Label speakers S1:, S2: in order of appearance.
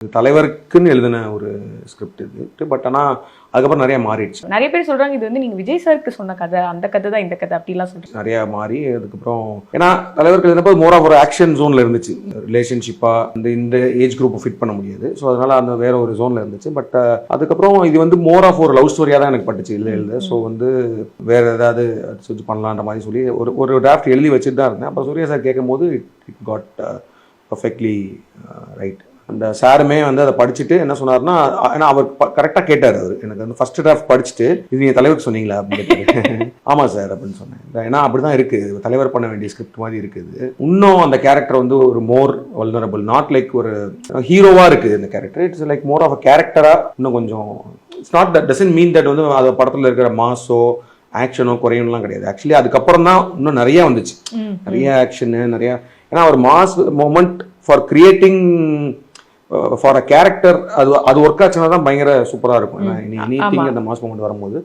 S1: தலைவருக்குன்னு எழுதின ஒரு ஸ்கிரிப்ட் இது. பட் ஆனால் அதுக்கப்புறம் நிறைய மாறிடுச்சு.
S2: நிறைய பேர் சொல்றாங்க இது வந்து நீங்க விஜய் சாருக்கு சொன்ன கதை, அந்த கதை தான் இந்த கதை அப்படிலாம் சொல்றீங்க.
S1: நிறைய மாறி அதுக்கப்புறம் ஏன்னா தலைவருக்கு எழுதினப்போ மோர் ஆஃப் ஒரு ஆக்ஷன் ஜோன்ல இருந்துச்சு. ரிலேஷன்ஷிப்பா இந்த ஏஜ் குரூப் ஃபிட் பண்ண முடியாது. ஸோ அதனால அந்த வேற ஒரு ஜோன்ல இருந்துச்சு. பட் அதுக்கப்புறம் இது வந்து மோர் ஆஃப் ஒரு லவ் ஸ்டோரியா தான் எனக்கு பட்டுச்சு எழுத. ஸோ வந்து வேற ஏதாவது செஞ்சு பண்ணலான்ற மாதிரி சொல்லி ஒரு டிராஃப்ட் எழுதி வச்சுட்டு தான் இருந்தேன். அப்புறம் சூர்யா சார் கேட்கும் போது இட் காட் பர்ஃபெக்ட்லி ரைட். அந்த சாருமே வந்து அதை படிச்சுட்டு என்ன சொன்னார்னா, ஏன்னா அவர் கரெக்டாக கேட்டார். அவர் எனக்கு வந்து ஃபர்ஸ்ட் டிராஃப்ட் படிச்சுட்டு இது நீங்கள் தலைவருக்கு சொன்னீங்களா அப்படின்னு. ஆமாம் சார் அப்படின்னு சொன்னேன். ஏன்னா அப்படிதான் இருக்குது, தலைவர் பண்ண வேண்டிய ஸ்கிரிப்ட் மாதிரி இருக்குது. இன்னும் அந்த கேரக்டர் வந்து ஒரு மோர் வல்னரபிள், நாட் லைக் ஒரு ஹீரோவா இருக்குது இந்த character. It's like more of a கேரக்டரா. இன்னும் கொஞ்சம் it's not that doesn't mean that வந்து அந்த படத்தில் இருக்கிற மாஸோ ஆக்ஷனோ குறையணும்லாம் கிடையாது. ஆக்சுவலி அதுக்கப்புறம் தான் இன்னும் நிறைய வந்துச்சு. நிறைய ஆக்ஷனு நிறைய, ஏன்னா ஒரு mass moment for creating for a character அது ஒர்க் ஆச்சுன்னா தான் பயங்கர சூப்பராக இருக்கும். எனி திங் அந்த மாஸ் மொமெண்ட் வரும்போது